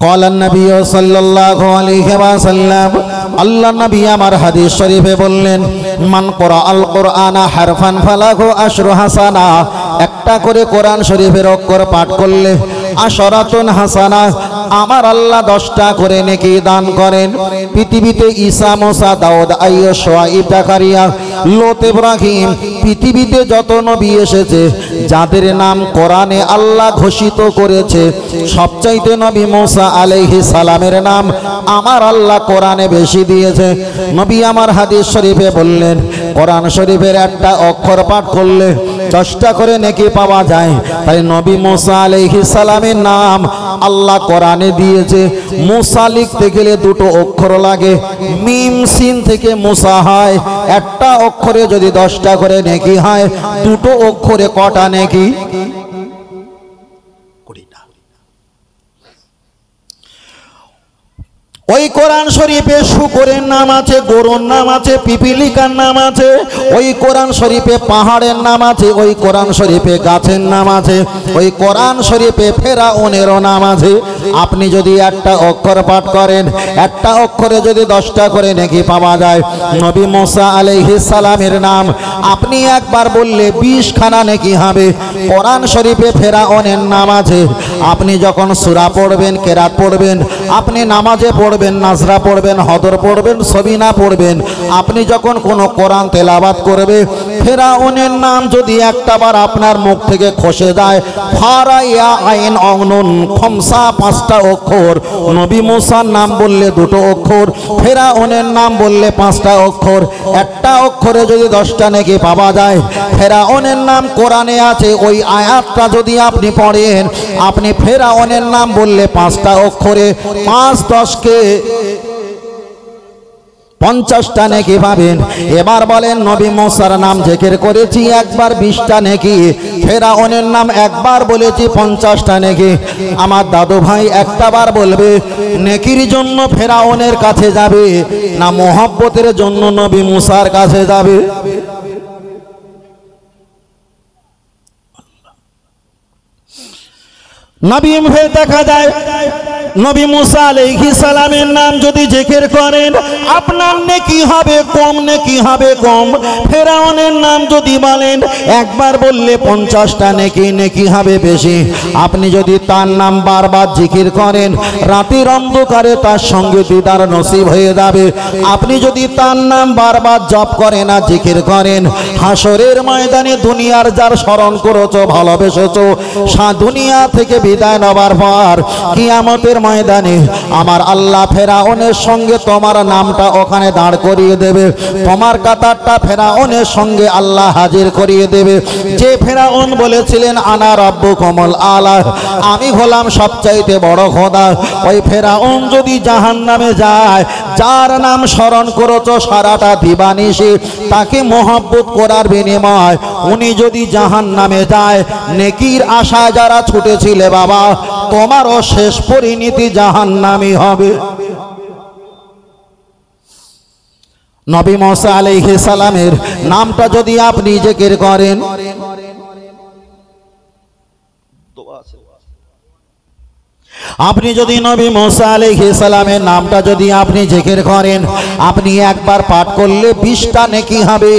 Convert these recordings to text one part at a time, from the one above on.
قال النبي صلى الله عليه وسلم আল্লাহ নবী আমার হাদিস শরীফে বললেন, মান ক্বরাআল কুরআনা হারফান ফালাহু আশরু হাসানা, একটা করে কোরআন শরীফের অক্ষর পাঠ করলে আশরাতুন হাসানা, আমার আল্লাহ 10টা করে নেকি দান করেন। পৃথিবীতে ঈসা, মুসা, দাউদ, আইয়ুব, শুআইব, জাকারিয়া, লূত, ইব্রাহিম, পৃথিবীতে যত নবী এসেছে যাদের নাম কোরআনে আল্লাহ ঘোষিত করেছে, সবচাইতে নবী মুসা আলাইহিস সালামের নাম আমার আল্লাহ কোরআনে বেশি দিয়েছে। নবী আমার হাদিস শরীফে বললেন, কোরআন শরীফের একটা অক্ষর পাঠ করলে 10টা করে নেকি পাওয়া যায়। তাই নবী মুসা আলাইহিস সালামের নাম আল্লাহ কোরআনে দিয়েছে। মুসা লিখতে গেলে 2টো অক্ষর লাগে, মিম সিন থেকে মুসা হয়। একটা অক্ষরে যদি 10টা করে নেকি হয়, 2টো অক্ষরে কটা নেকি? 20টা। ওই কোরআন শরীফে শুকরের নাম আছে, গরুর নাম আছে, পিপিলিকার নাম আছে। ওই কোরআন শরীফে পাহাড়ের নাম আছে, ওই কোরআন শরীফে গাছের নাম আছে, ওই কোরআন শরীফে ফেরাউনেরও নাম আছে। আপনি যদি একটা অক্ষর পাঠ করেন, একটা অক্ষরে যদি 10টা করে নেকি পাওয়া যায়। নবী মুসা আলাইহিস সালামের নাম আপনি একবার বললে 20খানা নেকি হবে। কোরআন শরীফে ফেরাউনের নাম আছে। আপনি যখন সূরা পড়বেন, কেরাত পড়বেন, আপনি নামাজে পড়বেন, নাজরা পড়বেন, হদর পড়বেন, সবিনা পড়বেন, আপনি যখন কোনো কোরআন তেলাওয়াত করবে, ফেরাউনের নাম যদি একটাবার আপনার মুখ থেকে খসে যায়, ফারা ইয়া আইন অগনুন খমসা 5টা অক্ষর। নবী মুসার নাম বললে 2টো অক্ষর, ফেরাউনের নাম বললে 5টা অক্ষর। একটা অক্ষরে যদি 10টা নেকি পাওয়া যায়। ফেরাউনের নাম কোরআনে আছে, ওই আয়াতটা যদি আপনি পড়েন, আপনি ফেরাউনের নাম বললে 5টা অক্ষরে 5 10কে 50টা নেকি পাবেন। এবার বলেন, নবী মুসার নাম জিকির করেছি একবার 20টা নেকি, ফেরাউনের নাম একবার বলেছি 50টা নেকি। আমার দাদু ভাই একটাবার বলবে নেকির জন্য ফেরাউনের কাছে যাবে না মোহাব্বতের জন্য নবী মুসার কাছে যাবে? নবী মুখে দেখা যায় নবী মুসা আলাইহিস সালামের নাম যদি জিকির করেন, আপনার নেকি হবে কম, নেকি হবে কম। ফেরাউনের নাম যদি বলেন একবার বললে 50টা নেকি, নেকি হবে বেশি। আপনি যদি তার নাম বারবার জিকির করেন, রাতের অন্ধকারে তার সঙ্গে দিদার নসিব হয়ে যাবে। আপনি যদি তার নাম বারবার জপ করেন আর জিকির করেন, হাসরের ময়দানে দুনিয়ার যার স্মরণ করেছো, ভালোবেসেছো, দুনিয়া থেকে বিদায় নেবার পর কিয়ামতের ময়দানে আমার আল্লাহ ফেরাউনের সঙ্গে তোমার নামটা ওখানে দাঁড় করিয়ে দেবে। তোমার কাতারটা ফেরাউনের সঙ্গে আল্লাহ হাজির করিয়ে দেবে। যে ফেরাউন বলেছিলেন আনা রাব্বুকুমুল আলা, আমি হলাম সবচাইতে বড় খোদা, ওই ফেরাউন যদি জাহান্নামে যায়, যার নাম স্মরণ করেছো সারাটা দিবানিশি, তাকে মোহাব্বত করার বিনিময় উনি যদি জাহান্নামে যায়, নেকির আশায় যারা ছুটেছিলে বাবা, তোমারও শেষ পরিণতি জাহান্নামী হবে। নবী মুসা আলাইহিস সালামের নামটা যদি আপনি জিকির করেন, আপনি যদি নবী মুসা আলাইহিস সালামের নামটা যদি আপনি জিকির করেন, আপনি একবার পাঠ করলে 20টা নেকি হবে।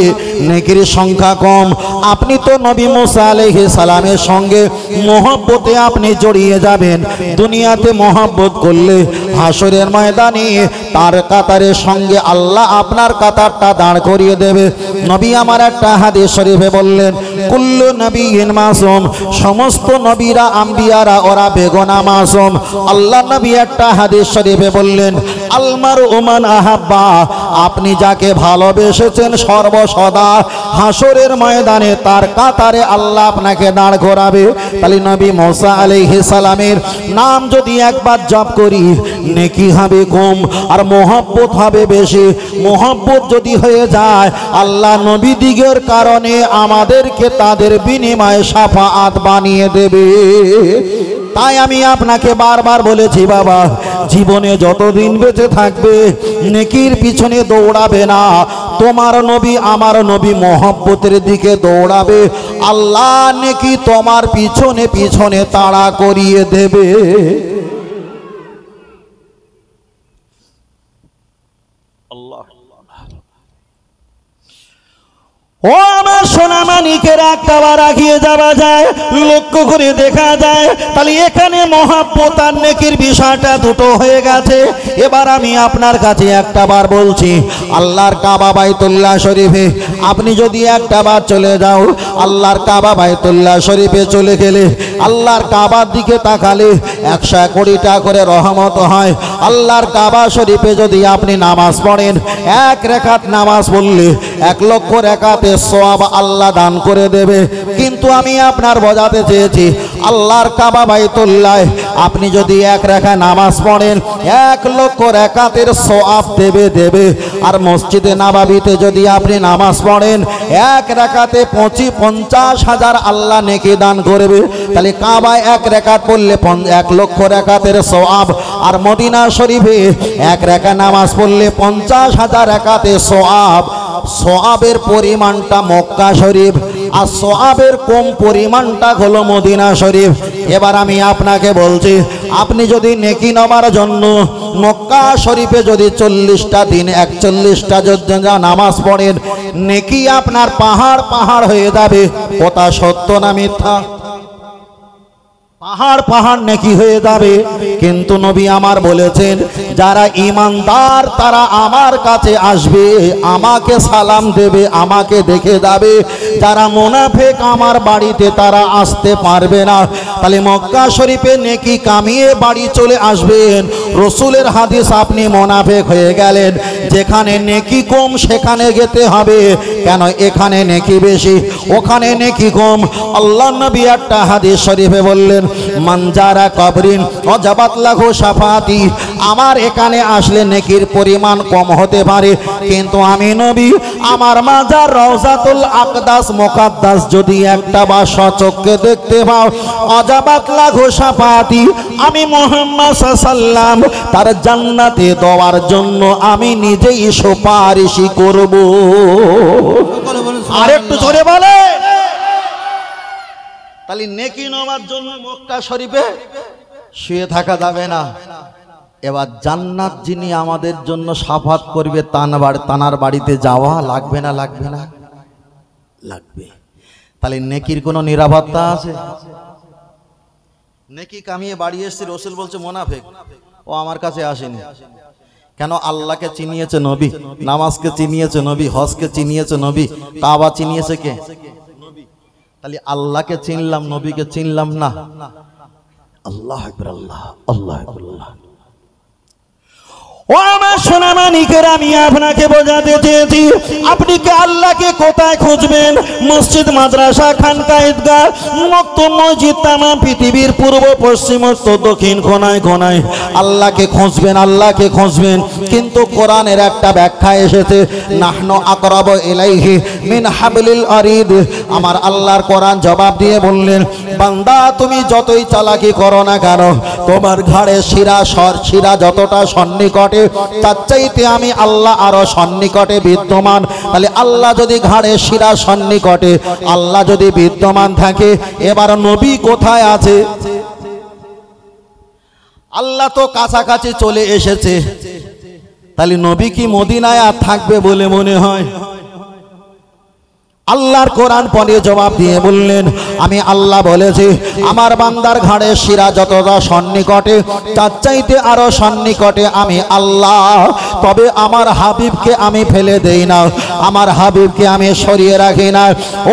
নেকির সংখ্যা কম। আপনি তো নবী মুসা আলাইহিস সালামের সঙ্গে মহব্বতে আপনি জড়িয়ে যাবেন। দুনিয়াতে মহব্বত করলে হাসরের ময়দানে তার কাতারের সঙ্গে আল্লাহ আপনার কাতারটা দাঁড় করিয়ে দেবে। নবী আমার একটা হাদিস শরীফে বললেন, কুল্লু নবিয়্যিন মাসুম, সমস্ত নবীরা আম্বিয়ারা ওরা বেগুনা মাসুম। আল্লাহ নবী একটা হাদিস শরীফে বললেন, আলমারু মান আহাব্বা, আপনি যাকে ভালোবেসেছেন সর্বসদা হাসরের ময়দানে তার কাতারে আল্লাহ আপনাকে দাঁড় করাবে। তাহলে নবী মুসা আলাইহিস সালামের নাম যদি একবার জপ করি, নেকি হবে কম আর মহব্বত হবে বেশি। মহব্বত যদি হয়ে যায়, আল্লাহ নবী দিগের কারণে আমাদেরকে তাদের বিনিময়ে শাফাআত বানিয়ে দেবে। তাই আমি আপনাকে বারবার বলেছি বাবা, জীবনে যতদিন বেঁচে থাকবে নেকির পিছনে দৌড়াবে না, তোমার নবী আমার নবী মহব্বতের দিকে দৌড়াবে। আল্লাহ নেকি তোমার পিছনে পিছনে তাড়া করিয়ে দেবে। ও আমার সোনামানিকেরা, একটা বার আগিয়ে যাওয়া যায়, লক্ষ্য করে দেখা যায় তাহলে এখানে মহাব্বত আর নেকির বিষয়টা দুটো হয়ে গেছে। এবার আমি আপনার কাছে একটা বার বলছি, আল্লাহর কাবা বাইতুল্লাহ শরীফে আপনি যদি একটা বার চলে যাও, আল্লাহর কাবা বাইতুল্লাহ শরীফে চলে গেলে আল্লাহর কাবার দিকে তাকালে 120টা করে রহমত হয়। আল্লাহর কাবা শরীফে যদি আপনি নামাজ পড়েন, এক রাকাত নামাজ পড়লে 1 লক্ষ রাকাতে সওয়াব আল্লাহ দান করে দেবে। কিন্তু আমি আপনার বোঝাতে চেয়েছি, আল্লাহর কাবা বাইতুল্লাহ আপনি যদি 1 রাকাত নামাজ পড়েন 1 লক্ষ রাকাতের সওয়াব দেবে। আর মসজিদে নববীতে যদি আপনি নামাজ পড়েন 1 রাকাতে 50,000 আল্লাহ নেকি দান করবে। তাহলে কাবায় 1 রাকাত পড়লে 1 লক্ষ রাকাতের সওয়াব, আর মদিনা শরীফে 1 রাকাত নামাজ পড়লে 50,000 রাকাতের সওয়াব। সওয়াবের পরিমাণটা মক্কা শরীফ, আর সওয়াবের কম পরিমাণটা হলো মদিনা শরীফ। এবার আমি আপনাকে বলছি, আপনি যদি নেকি নেওয়ার জন্য মক্কা শরীফে যদি 40টা দিন 41টা নামাজ পড়েন, নেকি আপনার পাহাড় হয়ে যাবে। কথা সত্য না মিথ্যা? পাহাড় নেকি হয়ে যাবে। কিন্তু নবী আমার বলেছেন, যারা ঈমানদার তারা আমার কাছে আসবে, আমাকে সালাম দেবে, আমাকে দেখে যাবে। যারা মুনাফিক আমার বাড়িতে তারা আসতে পারবে না। তাহলে মক্কা শরীফে নেকি কামিয়ে বাড়ি চলে আসবেন। রসুলের হাদিস, আপনি মুনাফিক হয়ে গেলেন। যেখানে নেকি কম সেখানে যেতে হবে কেন? এখানে নেকি বেশি, ওখানে নেকি কম। আল্লাহ নবী একটা হাদিস শরীফে বললেন, মানজারা কবরিন ওয়াজাবাত লাহু শাফাতি। আমার এখানে আসলে নেকির পরিমাণ কম হতে পারে, কিন্তু আমি নবী আমার মাজার রওজাতুল আকদাস মুকাদ্দাস যদি একটা বা সচক্ষে দেখতে পাও, ওয়াজাবাত লাহু শাফাতি, আমি মুহাম্মদ সাল্লাল্লাহু আলাইহি ওয়াসাল্লাম তার জান্নাতে দেওয়ার জন্য আমি নিজেই সুপারিশই করব। আর একটু জোরে বলে। তাহলে নেকি নেওয়ার জন্য মক্কা শরীফে শুয়ে থাকা যাবে না। এবার জান্নাত যিনি আমাদের জন্য শাফাত করবে, তানার বাড়িতে যাওয়া লাগবে না? লাগবে না? লাগবে। তাহলে নেকির কোনো নিরাপত্তা আছে? নেকি কামিয়ে বাড়ি এসেছে, রসুল বলছে মুনাফিক, ও আমার কাছে আসেনি। কেন? আল্লাহকে চিনিয়েছে নবী, নামাজকে চিনিয়েছে নবী, হজকে চিনিয়েছে নবী, কাবা চিনিয়েছে কে? তাহলে আল্লাহকে চিনলাম, নবীকে চিনলাম না। আল্লাহ আকবার, আল্লাহ আল্লাহ আল্লাহ। ও আমার সোনামানিকের, আমি আপনাকে বোঝাতে চেয়েছি, আপনি কি আল্লাহকে কোথায় খুঁজবেন? মসজিদ, মাদ্রাসা, খানকা, ঈদগাহ, মক্তব, মসজিদ, তামাম পৃথিবীর পূর্ব, পশ্চিম, উত্তর, দক্ষিণ কোনায় কোনায় আল্লাহকে খুঁজবেন, আল্লাহকে খুঁজবেন। কিন্তু কোরআনের একটা ব্যাখ্যা এসেছে, নাহনু আকরাবু ইলাইহি মিন হাবলিল ওয়ারিদ। আমার আল্লাহর কোরআন জবাব দিয়ে বললেন, বান্দা তুমি যতই চালাকি করো না কেন, তোমার ঘাড়ে শিরা যতটা সন্নিকটে, তার চাইতে আমি আল্লাহ আরো সন্নিকটে বিদ্যমান। তাহলে আল্লাহ যদি ঘাড়ে শিরা সন্নিকটে আল্লাহ যদি বিদ্যমান থাকে, এবার নবী কোথায় আছে? আল্লাহ তো কাছাকাছি চলে এসেছে। তাহলে নবী কি মদিনায় আর থাকবে বলে মনে হয়? আল্লাহর কোরআন পড়ে জবাব দিয়ে বললেন, আমি আল্লাহ বলেছি আমার বান্দার ঘাড়ে শিরা যতটা সন্নিকটে, তার চাইতে আরো সন্নিকটে আমি আল্লাহ। তবে আমার হাবিবকে আমি ফেলে দেই না, আমার হাবিবকে আমি সরিয়ে রাখি না।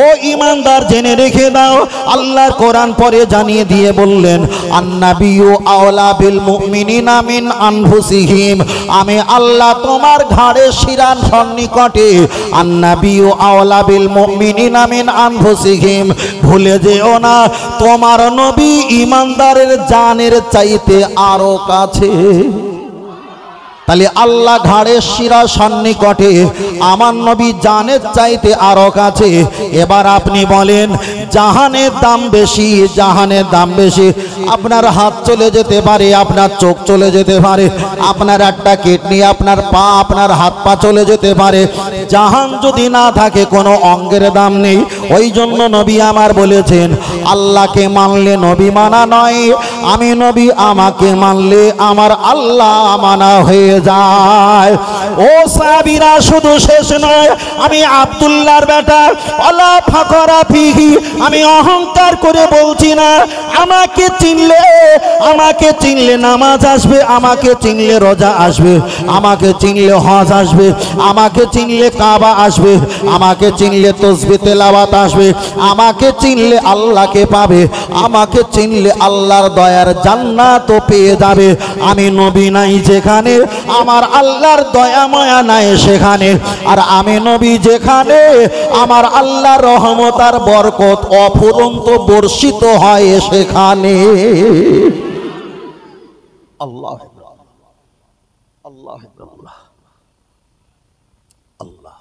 ও ঈমানদার, জেনে রেখে দাও, আল্লাহর কোরআন পড়ে জানিয়ে দিয়ে বললেন, আন্নাবিয়্যু আওলা বিল মুমিনিনা মিন আনফুসিহিম। আমি আল্লাহ তোমার ঘাড়ে শিরা সন্নিকটে, আন্নাবিয়্যু আওলা বিল মুমিনিনা মিন আনফুসিহিম। ভুলে যেও না, তোমার নবী ঈমানদারের জানের চাইতে আরো কাছে। তাহলে আল্লাহ ঘাড়ের শিরা সন্নিকটে, আমার নবী জানের চাইতে আরো কাছে। এবার আপনি বলেন, জাহানের দাম বেশি, জাহানের দাম বেশি, আপনার হাত চলে যেতে পারে, আপনার চোখ চলে যেতে পারে, আপনার একটা কিডনি, আপনার পা, আপনার হাত পা চলে যেতে পারে। জাহান যদি না থাকে কোনো অঙ্গের দাম নেই। ওই জন্য নবী আমার বলেছেন, আল্লাহকে মানলে নবী মানা নয়, আমি নবী আমাকে মানলে আমার আল্লাহ মানা হয়ে যায়। ও সাহাবীরা, শুধু শেষ নয়, আমি আব্দুল্লাহর বেটা, আলা ফাকরা ফিহি, আমি অহংকার করে বলছি না। আমাকে চিনলে নামাজ আসবে, আমাকে চিনলে রোজা আসবে, আমাকে চিনলে হজ আসবে, আমাকে চিনলে কাবা আসবে, আমাকে চিনলে তাসবিহ তেলাওয়াত আসবে, আমাকে চিনলে আল্লাহকে পাবে, আমাকে চিনলে আল্লাহর দয়ার জান্নাতও পেয়ে যাবে। আমি নবী নাই যেখানে, আমার আল্লাহর দয়া মায়া নাই সেখানে। আর আমি নবী যেখানে, আমার আল্লাহর রহমত আর বরকত অফুরন্ত বর্ষিত হয় সেখানে। আল্লাহ আল্লাহ আল্লাহ আল্লাহ।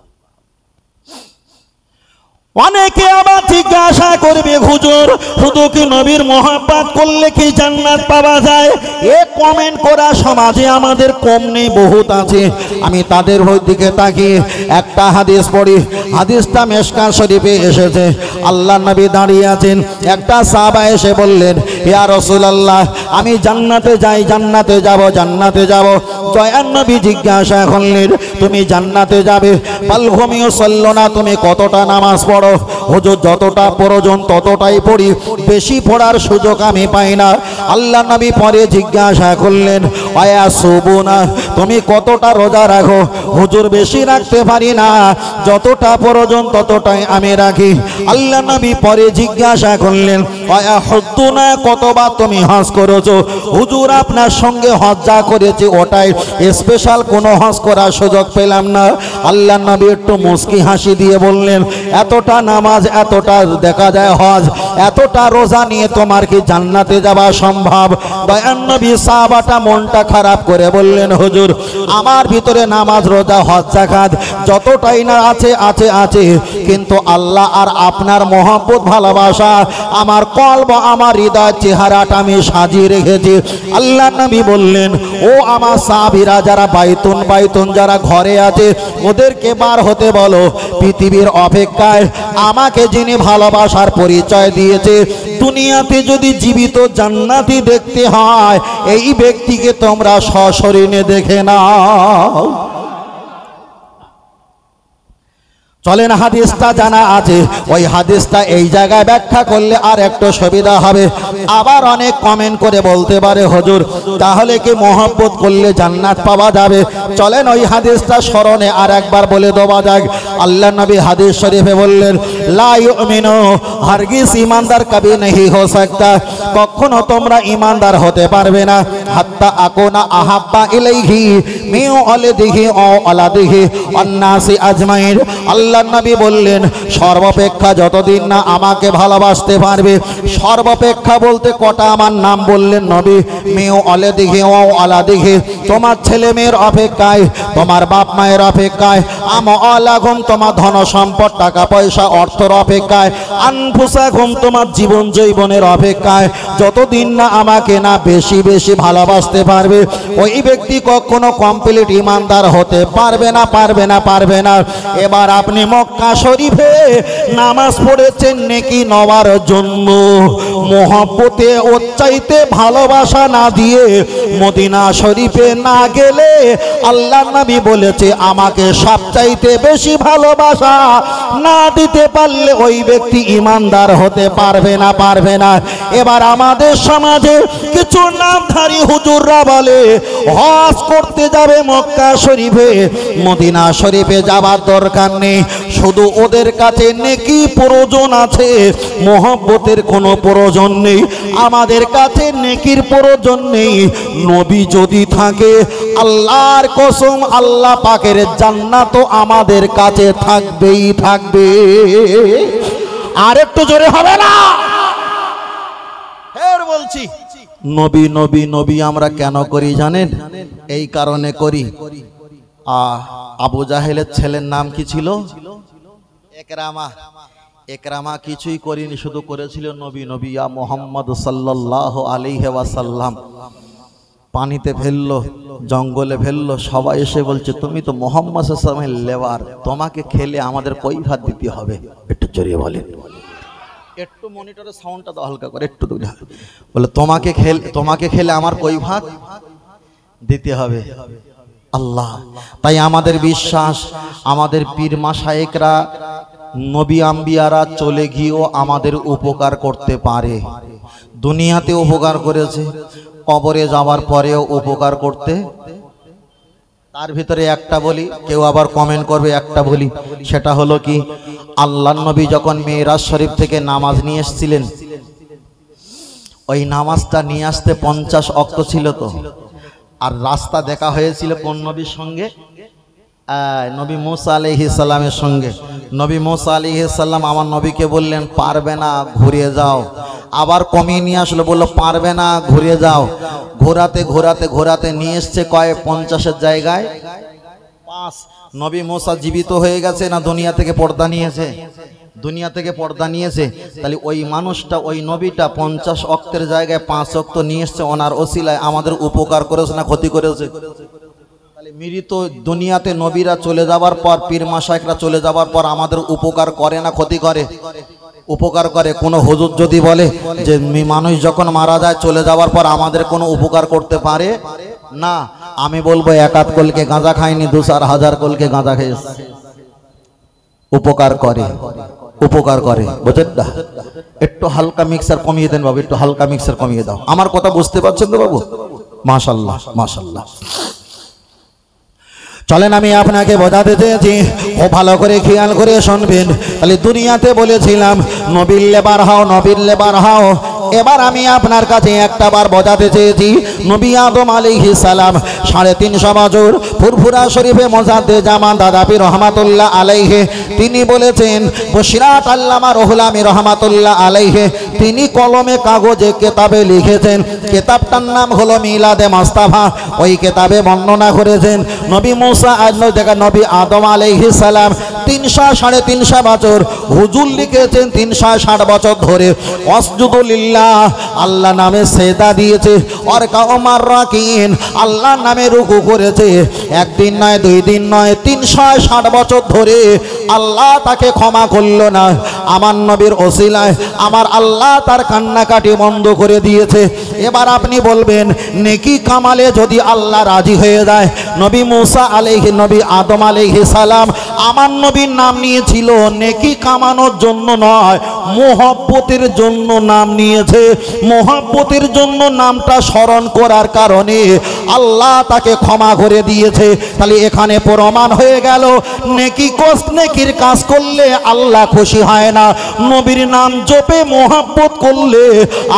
অনেকে আবার জিজ্ঞাসা করবে, হুজুর শুধু কি নবীর মহব্বত করলে কি জান্নাত পাওয়া যায়? এ কমেন্ট করা সমাজে আমাদের কম নেই, বহুত আছে। আমি তাদের দিকে তাকিয়ে একটা হাদিস পড়ি। হাদিসটা মিশকাত শরীফে এসেছে। আল্লাহ নবী দাঁড়িয়ে আছেন, একটা সাহাবা এসে বললেন, ইয়া রাসূলুল্লাহ, আমি জান্নাতে যাই, জান্নাতে যাব, জান্নাতে যাব। দয়ার নবী জিজ্ঞাসা করলেন, তুমি জান্নাতে যাবে, বালঘুমিও চললো না, তুমি কতটা নামাজ পড়ো? হুজুর যতটা প্রয়োজন ততটাই পড়ি, বেশি পড়ার সুযোগ আমি পাই না। আল্লাহ নবী পরে জিজ্ঞাসা করলেন, আয়া সুবুনা, তুমি কতটা রোজা রাখো? হুজুর বেশি রাখতে পারি না, যতটা প্রয়োজন ততটাই আমি রাখি। আল্লাহ নবী পরে জিজ্ঞাসা করলেন, আয়া হুদ্দুনা, কতবার তুমি হজ করেছো? হুজুর আপনার সঙ্গে হজ যা করেছি ওটাই, স্পেশাল কোনো হজ করার সুযোগ পেলাম না। আল্লাহ নবী একটু মুস্কি হাসি দিয়ে বললেন, এতটা নামাজ, এতটা দেখা যায় হজ, এতটা রোজা নিয়ে তোমার কি জান্নাতে যাওয়া সম্ভব? দয়ার নবী সাহাবাটা মনটা খারাপ করে বললেন, হুজুর আমার ভিতরে নামাজ, রোজা, হজ, যাকাত যতটাই না আছে আছে আছে, কিন্তু আল্লাহ আর আপনার মহব্বত ভালোবাসা আমার কলব, আমার হৃদয়, চেহারাটা আমি সাজিয়ে রেখেছি। আল্লাহ নবী বললেন, ও আমার সাহাবীরা যারা বাইতুন যারা ঘরে আছে, ওদেরকে বার হতে বলো। পৃথিবীর অপেক্ষায় আমাকে যিনি ভালোবাসার পরিচয় দিয়েছে, দুনিয়াতে যদি জীবিত জান্নাতি দেখতে হয়, এই ব্যক্তিকে তোমরা সশরীরে দেখে নাও। চলেন, হাদিসটা জানা আছে, ওই হাদিসটা এই জায়গায় ব্যাখ্যা করলে আর একটু সুবিধা হবে। আবার অনেক কমেন্ট করে বলতে পারে, হুজুর তাহলে কি মহব্বত করলে জান্নাত পাওয়া যাবে? চলেন ওই হাদিসটা স্মরণে আর একবার বলে দেওয়া যাক। আল্লাহ নবী হাদিস শরীফে বললেন, লা ইউমিনু, হারগিজ ঈমানদার কবি নেহি হো সকতা, কখনো তোমরা ঈমানদার হতে পারবে না, হাত্তা আকুনা আহাব্বা ইলাইহি মিন ওয়ালিদিহি ওয়া ওয়ালাদিহি ওয়ান নাসি আজমাইন। আল্লাহ নবী বললেন, সর্বাপেক্ষা যতদিন না আমাকে ভালোবাসতে পারবে, সর্বাপেক্ষা বলতে কটা আমার নাম বললেন নবী, মিন ওয়ালিদিহি ওয়া ওয়ালাদিহি, তোমার ছেলে মেয়ের অপেক্ষায়, তোমার বাপ মায়ের অপেক্ষায়, আমওয়ালাকুম, তোমার ধন সম্পদ, টাকা পয়সা, অর্থের অপেক্ষায়, আনফুসাকুম, তোমার জীবন জৈবনের অপেক্ষায়, যতদিন না আমাকে না বেশি বেশি ভালোবাসতে পারবে, ওই ব্যক্তি কখনো কমপ্লিট ঈমানদার হতে পারবে না, পারবে না, পারবে না। এবার আপনি মক্কা শরীফে নামাজ পড়েছেন নেকি নেওয়ার জন্য, মহব্বতে ওর চাইতে ভালোবাসা না দিয়ে মদিনা শরীফে না গেলে আল্লাহ নবী বলেছে, আমাকে সবচাইতে বেশি ভালোবাসা না দিতে পারলে ওই ব্যক্তি ঈমানদার হতে পারবে না, পারবে না। এবার আমাদের সমাজে কিছু নামধারী হুজুররা বলে, হজ করতে যাবে মক্কা শরীফে, মদিনা শরীফে যাবার দরকার নেই, শুধু ওদের কাছে নেকি প্রয়োজন আছে, মহব্বতের কোনো প্রয়োজন নেই। আমাদের কাছে নেকির প্রয়োজন নেই। নবী যদি থাকে, আল্লাহর কসম, আল্লাহ পাকের জান্নাত আমাদের কাছে থাকবেই থাকবে। আর একটু জোরে হবে না? ফের বলছি, নবী নবী নবী আমরা কেন করি জানেন? এই কারণে করি, আবু জাহেলের ছেলের নাম কি ছিল? একরামা। একরামা কিছুই করিনি, শুধু করেছিল নবী নবী ইয়া মুহাম্মদ সাল্লাল্লাহু আলাইহি ওয়াসাল্লাম। পানিতে ফেললো, জঙ্গলে ফেললো, সবাই এসে বলছে তুমি তো মুহাম্মদ সাল্লাল্লাহু আলাইহি ওয়াসাল্লামের লেবার, তোমাকে খেলে আমাদের কই ভাত দিতে হবে। একটু জোরে বলেন, একটু মনিটরে সাউন্ডটা দাও হালকা করে, একটু দূরে বলে তোমাকে খেলে আমার কই ভাত দিতে হবে। আল্লাহ, তাই আমাদের বিশ্বাস আমাদের পীর মাশায়েখরা নবী আম্বিয়ারা চলে গিয়েও আমাদের উপকার করতে পারে। দুনিয়াতে উপকার করেছে, কবরে যাওয়ার পরেও উপকার করতে। তার ভিতরে একটা বলি, কেউ আবার কমেন্ট করবে, একটা বলি, সেটা হলো কি, আল্লাহর নবী যখন মেরাজ শরীফ থেকে নামাজ নিয়ে এসেছিলেন, ওই নামাজটা নিয়ে আসতে 50 ওয়াক্ত ছিল তো। আর রাস্তা দেখা হয়েছিল কোন নবীর সঙ্গে? নবী মুসা আলাইহিস সালামের সঙ্গে। নবী মুসা আলাইহিস সালাম আমার নবীকে বললেন পারবে না, ঘুরে যাও। আবার কমিয়ে নিয়ে আসলো, বললো পারবে না, ঘুরে যাও। ঘোরাতে ঘোরাতে ঘোরাতে নিয়ে এসছে কয় 50-এর জায়গায় 5। নবী মুসা জীবিত হয়ে গেছে না দুনিয়া থেকে পর্দা নিয়েছে? দুনিয়া থেকে পর্দা নিয়েছে। তাহলে ওই মানুষটা, ওই নবীটা 50 ওয়াক্তের জায়গায় 5 ওয়াক্ত নিয়ে এসছে, ওনার ওসিলায় আমাদের উপকার করেছে না ক্ষতি করেছে? তাহলে মৃত দুনিয়াতে নবীরা চলে যাবার পর, পীর মাশায়েখরা চলে যাবার পর আমাদের উপকার করে না ক্ষতি করে? উপকার করে। কোনো হুজুর যদি বলে যে মানুষ যখন মারা যায় চলে যাওয়ার পর আমাদের কোনো উপকার করতে পারে না, আমি বলবো 1 কলকে গাঁজা খায়নি, 2-4 হাজার কলকে গাঁজা খেয়েছে। উপকার করে, উপকার করে, বুঝেন না? একটু হালকা মিক্সার কমিয়ে দেন বাবু, একটু হালকা মিক্সার কমিয়ে দাও। আমার কথা বুঝতে পারছেন তো বাবু? মাশাআল্লাহ মাশাআল্লাহ। চলেন আমি আপনাকে বোঝাতে চেয়েছি, ও ভালো করে খেয়াল করে শুনবেন। তাহলে দুনিয়াতে বলেছিলাম নবীর লেবার হও, নবীর লেবার হও। এবার আমি আপনার কাছে একটা বার বোঝাতে চেয়েছি, নবী আদম আলাইহিস সালাম 350 বছর ফুরফুরা শরীফে মোজাদ্দে জামান দাদাপি রহমাতুল্লাহ আলাইহি তিনি বলেছেন, বশিরাত আল্লামা রুহুল আমিন রহমাতুল্লাহ আলাইহি তিনি কলমে কাগজে কিতাবে লিখেছেন। কিতাবটার নাম হলো মিলাদে মুস্তাফা। ওই কিতাবে বর্ণনা করেছেন নবী মুসা নবী আদম আলাইহিস সালাম 300-350 বছর, হুজুর লিখেছেন 360 বছর ধরে ওয়াসজুদু লিল্লাহ, আল্লাহ নামে সেজদা দিয়েছে। আর কাউমার রাকিন, আল্লাহ নামে রুকু করেছে। একদিন নয়, 2 দিন নয়, 360 বছর ধরে আল্লাহ তাকে ক্ষমা করল না। আমার নবীর ওসিলায় আমার আল্লাহ তার কান্নাকাটি বন্ধ করে দিয়েছে। এবার আপনি বলবেন নেকি কামালে যদি আল্লাহ রাজি হয়ে যায়, নবী মুসা আলাইহি, নবী আদম আলাইহিস সালাম আমার নবীর নাম নিয়েছিল নেকি কামানোর জন্য নয়, মোহব্বতের জন্য নাম নিয়েছে। মোহব্বতের জন্য নামটা স্মরণ করার কারণে আল্লাহ তাকে ক্ষমা করে দিয়েছে। তাহলে এখানে প্রমাণ হয়ে গেল নেকির কাজ করলে আল্লাহ খুশি হয় না, নবীর নাম জপে মোহব্বত করলে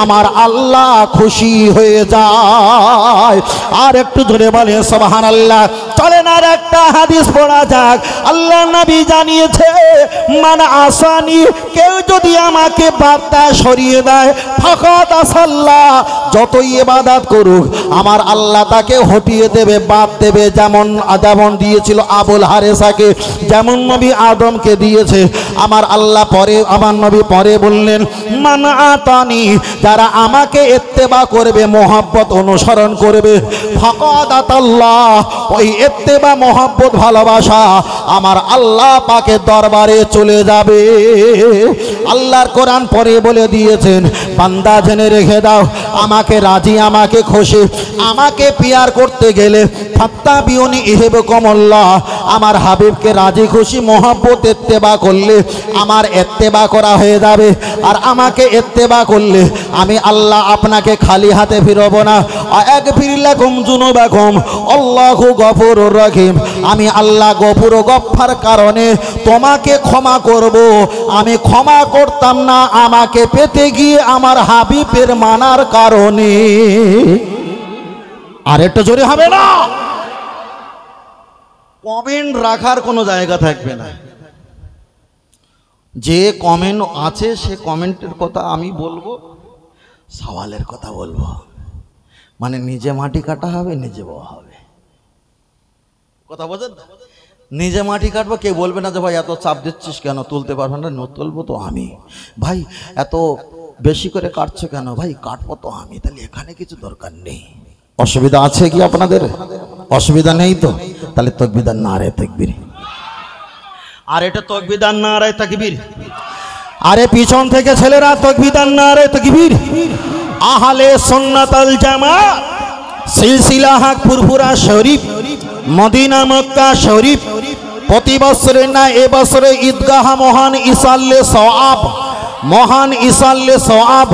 আমার আল্লাহ খুশি হয়ে যায়। আর একটু জোরে বলে সুবহানাল্লাহ। চলেন আর একটা হাদিস পড়া যাক। আল্লাহ নবী জানিয়েছে, মান আসানি, কেউ যদি আমাকে বার্তা সরিয়ে দেয়, ফাকাত আসাল্লাহ, যতই ইবাদত করুক আমার আল্লাহ তাকে হটিয়ে দেবে, বাদ দেবে। যেমন দিয়েছিল আবুল হারেসাকে, যেমন নবী আদমকে দিয়েছে আমার আল্লাহ। পরে আমার নবী পরে বললেন, মান আতানি, যারা আমাকে ইত্তেবা করবে, মোহাব্বত অনুসরণ করবে, ফাকাত আতাল্লাহ, ওই ইত্তেবা মোহাব্বত ভালোবাসা আমার আল্লাহ পাকের দরবারে চলে যাবে। আল্লাহর কোরআন পরে বলে দিয়েছেন, বান্দা জেনে রেখে দাও, আমাকে রাজি, আমাকে খুশি, আমাকে পিয়ার করতে গেলে ফাত্তাবিউনি ইহিবকুমুল্লাহ, আমার হাবিবকে রাজি খুশি মোহাব্বত ইত্তেবা করলে আমার ইত্তেবা করা হয়ে যাবে। আর আমাকে ইত্তেবা করলে আমি আল্লাহ আপনাকে খালি হাতে ফিরবো না। আগফির লাকুম যুনুবাকুম আল্লাহু গফুরুর রহিম, আমি আল্লাহ গফুর ও গফফার কারণে তোমাকে ক্ষমা করব। আমি ক্ষমা করতাম না আমাকে পেতে গিয়ে আমার হাবিবের মানার কারণে। আর একটু জোরে হবে না? কমেন্ট রাখার কোনো জায়গা থাকবে না। যে কমেন্ট আছে সে কমেন্টের কথা আমি বলবো, সওয়ালের কথা বলবো। মানে নিজে মাটি কাটা হবে, নিজে বওয়া হবে। কথা বোঝেন? নিজে মাটি কাটবো, কেউ বলবে না যে ভাই এত চাপ দিচ্ছিস কেন, তুলতে পারবে না। তুলবো তো আমি। ভাই এত বেশি করে কাটছো কেন, ভাই কাটবো তো আমি। তাহলে এখানে কিছু দরকার নেই। অসুবিধা আছে কি আপনাদের? অসুবিধা নেই তো? তাহলে তাকবীর নারে তাকবীর। আর এটা তাকবীর নারে তাকবীর। আরে পিছন থেকে ছেলেরা তাকবীর নারে তাকবীর। আহলে সুন্নাত ওয়াল জামাত সিলসিলা হক ফুরফুরা শরীফ মদিনা মক্কা শরীফ প্রতি বছরে না এবছরে ঈদগাহ মহান ইসাল্লে সওয়াব, মহান ইসাল্লে সওয়াব।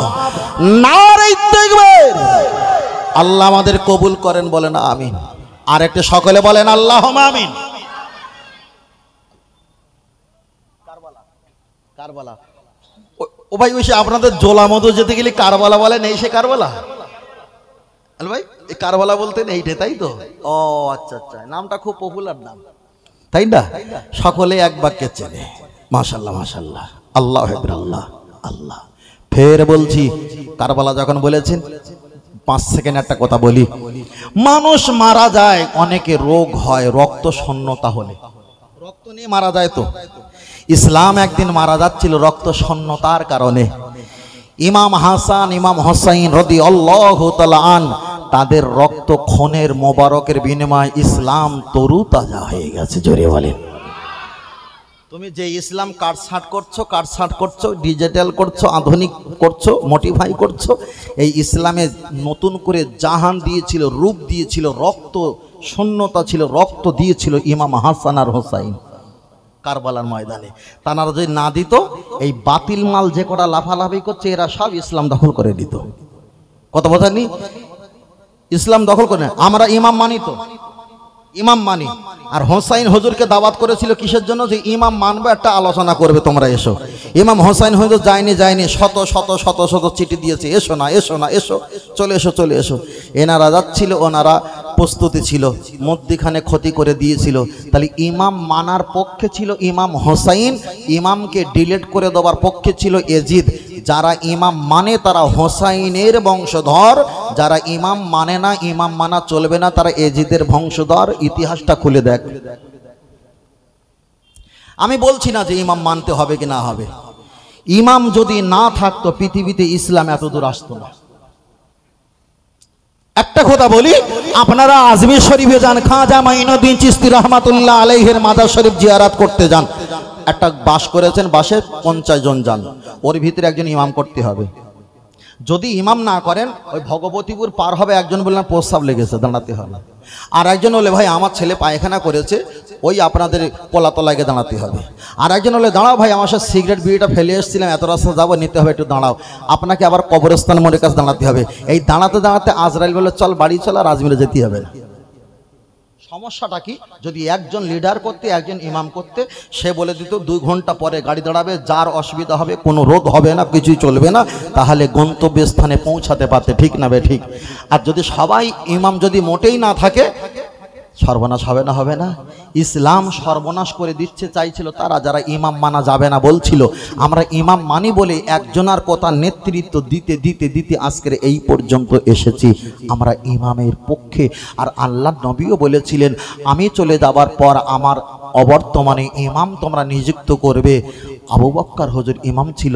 নারে তাকবীর। আল্লাহ আমাদের কবুল করেন, বলেন আমিন। আর একটা সকলে বলেন আল্লাহুম্মা আমিন। কারবালা ও ভাই, ওই সে আপনাদের জোলা মধু যেতে গেলে কারবালা বলেন, এই সে কারবালা ভাই, এই কারবালা বলতেন এইটা, তাই তো? ও আচ্ছা আচ্ছা, নামটা খুব পপুলার নাম, তাই না? সকলে এক বাক্যে চেনে। মাশাআল্লাহ মাশাআল্লাহ, আল্লাহু আকবার, আল্লাহ আল্লাহ। ফের বলছি, কারবালা যখন বলেছেন 5 সেকেন্ড একটা কথা বলি। মানুষ মারা যায়, অনেকে রোগ হয় রক্ত শূন্যতা হলে, রক্ত নিয়ে মারা যায়। তো ইসলাম একদিন মারা যাচ্ছিল রক্ত শূন্যতার কারণে। ইমাম হাসান ইমাম হুসাইন রাদিয়াল্লাহু তাআলা আন, তাদের রক্ত খুনের মোবারকের বিনিময়ে ইসলাম তরুতাজা হয়ে গেছে। জোরে বলেন। তুমি যে ইসলাম কাটছাঁট করছো, ডিজিটাল করছো, আধুনিক করছো, মডিফাই করছো, এই ইসলামে নতুন করে জাহান দিয়েছিল, রূপ দিয়েছিল, রক্ত শূন্যতা ছিল, রক্ত দিয়েছিল ইমাম হাসান আর হুসাইন কারবালার ময়দানে। তারা যদি না দিত, এই বাতিল মাল যে কটা লাফালাফি করছে এরা সব ইসলাম দখল করে দিত। কত বোঝানি? ইসলাম দখল করে। আমরা ইমাম মানি, তো ইমাম মানি। আর হোসাইন হুজুরকে দাওয়াত করেছিল কিসের জন্য? যে ইমাম মানবে, একটা আলোচনা করবে, তোমরা এসো। ইমাম হোসাইন হুজুর যায়নি, শত শত শত শত চিঠি দিয়েছে, এসো না এসো না এসো, চলে এসো চলে এসো। এনারা যাচ্ছিল, ওনারা প্রস্তুতি ছিল, মধ্যখানে ক্ষতি করে দিয়েছিল। তাহলে ইমাম মানার পক্ষে ছিল ইমাম হোসাইন, ইমামকে ডিলিট করে দেওয়ার পক্ষে ছিল এজিদ। যারা ইমাম মানে তারা হোসাইনের বংশধর, যারা ইমাম মানে না, ইমাম মানা চলবে না, তারা এজিদের বংশধর। ইতিহাসটা খুলে দেখ। আমি বলছি না যে ইমাম মানতে হবে কি না হবে। ইমাম যদি না থাকতো পৃথিবীতে ইসলাম এত দূর আসতো না। একটা কথা বলি, আপনারা আজমির শরীফে যান, খাজা মাইনুদ্দিন চিশতি রহমাতুল্লাহ আলাইহির মাজার শরীফ জিয়ারত করতে যান। একটা বাস করেছেন, বাসে 50 জন যান, ওর ভিতরে একজন ইমাম করতে হবে। যদি ইমাম না করেন, ওই ভগবতীপুর পার হবে, একজন বললেন প্রস্রাব লেগেছে, দাঁড়াতে হবে। আর একজন হলে ভাই আমার ছেলে পায়খানা করেছে, ওই আপনাদের পোলাতলায় গিয়ে দাঁড়াতে হবে। আর একজন হলে দাঁড়াও ভাই, আমার সাথে সিগারেট বিড়িটা ফেলে এসেছিলাম, এত রাস্তা যাবো, নিতে হবে, একটু দাঁড়াও। আপনাকে আবার কবরস্থান মোড়ের কাছে দাঁড়াতে হবে। এই দাঁড়াতে দাঁড়াতে আজরাইল বলে চল বাড়ি চল, আর আজমিরে যেতে হবে না। সমস্যাটা কি? যদি একজন লিডার করতে, একজন ইমাম করতে, সে বলে দিত 2 ঘন্টা পরে গাড়ি দাঁড়াবে, যার অসুবিধা হবে, কোনো রোগ হবে না, কিছুই চলবে না, তাহলে গন্তব্যস্থানে পৌঁছাতে পারতে। ঠিক না বে ঠিক? আর যদি সবাই ইমাম যদি মোটেই না থাকে, সর্বনাশ হবে না? হবে না? ইসলাম সর্বনাশ করে দিচ্ছে চাইছিল তারা, যারা ইমাম মানা যাবে না বলছিল। আমরা ইমাম মানি বলে একজনের কথা নেতৃত্ব দিতে দিতে দিতে আজকের এই পর্যন্ত এসেছি। আমরা ইমামের পক্ষে। আর আল্লাহ নবীও বলেছিলেন, আমি চলে যাবার পর আমার অবর্তমানে ইমাম তোমরা নিযুক্ত করবে। আবু বক্কর হুজুর ইমাম ছিল,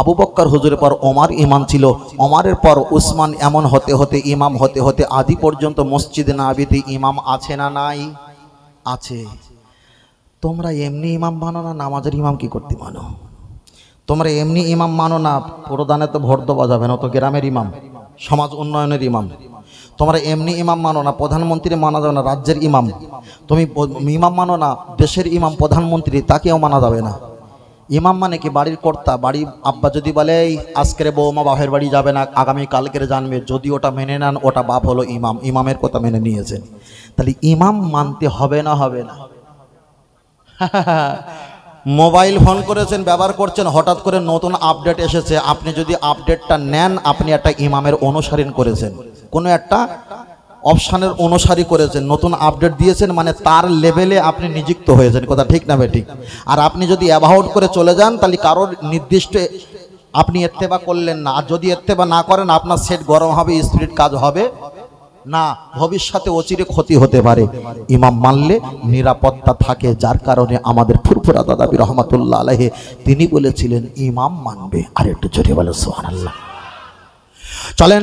আবু বক্কর হুজুরের পর ওমর ইমাম ছিল, ওমরের পর উসমান, এমন হতে হতে ইমাম হতে হতে আদি পর্যন্ত মসজিদে নববীতে ইমাম আছে না নাই? আছে। তোমরা এমনি ইমাম মানো না, নামাজের ইমাম কি করতে মানো? তোমরা এমনি ইমাম মানো না, প্রধানে তো ভোট দেওয়া যাবে না, তো গ্রামের ইমাম, সমাজ উন্নয়নের ইমাম। তোমরা এমনি ইমাম মানো না, প্রধানমন্ত্রী মানা যাবে না, রাজ্যের ইমাম। তুমি ইমাম মানো না, দেশের ইমাম প্রধানমন্ত্রী, তাকেও মানা যাবে না। ইমাম মানে কি? বাড়ির কর্তা। বাড়ি আব্বা যদি বলে আজকের বৌমা বাপের বাড়ি যাবে না, আগামী কালকের জানবে, যদি ওটা মেনে নেন, ওটা বাপ হলো ইমাম, ইমামের কথা মেনে নিয়েছেন। তাহলে ইমাম মানতে হবে না? হবে না? মোবাইল ফোন করেছেন, ব্যবহার করছেন, হঠাৎ করে নতুন আপডেট এসেছে, আপনি যদি আপডেটটা নেন, আপনি একটা ইমামের অনুসরণ করেছেন, কোনো একটা অপশানের অনুসারী করেছেন, নতুন আপডেট দিয়েছেন, মানে তার লেভেলে আপনি নিযুক্ত হয়েছেন। কথা ঠিক না বেঠিক? আর আপনি যদি অ্যাবাউট করে চলে যান, তাহলে কারোর নির্দিষ্ট আপনি ইত্তেবা করলেন না। আর যদি ইত্তেবা না করেন, আপনার সেট গরম হবে, স্পিরিট কাজ হবে, না, ভবিষ্যতে অচিরে ক্ষতি হতে পারে। ইমাম মানলে নিরাপত্তা থাকে, যার কারণে আমাদের ফুরফুরা দাদাবি রহমাতুল্লাহ আলাইহি তিনি বলেছিলেন ইমাম মানবে। আর একটু জোরে বলে সুবহানাল্লাহ। চলেন।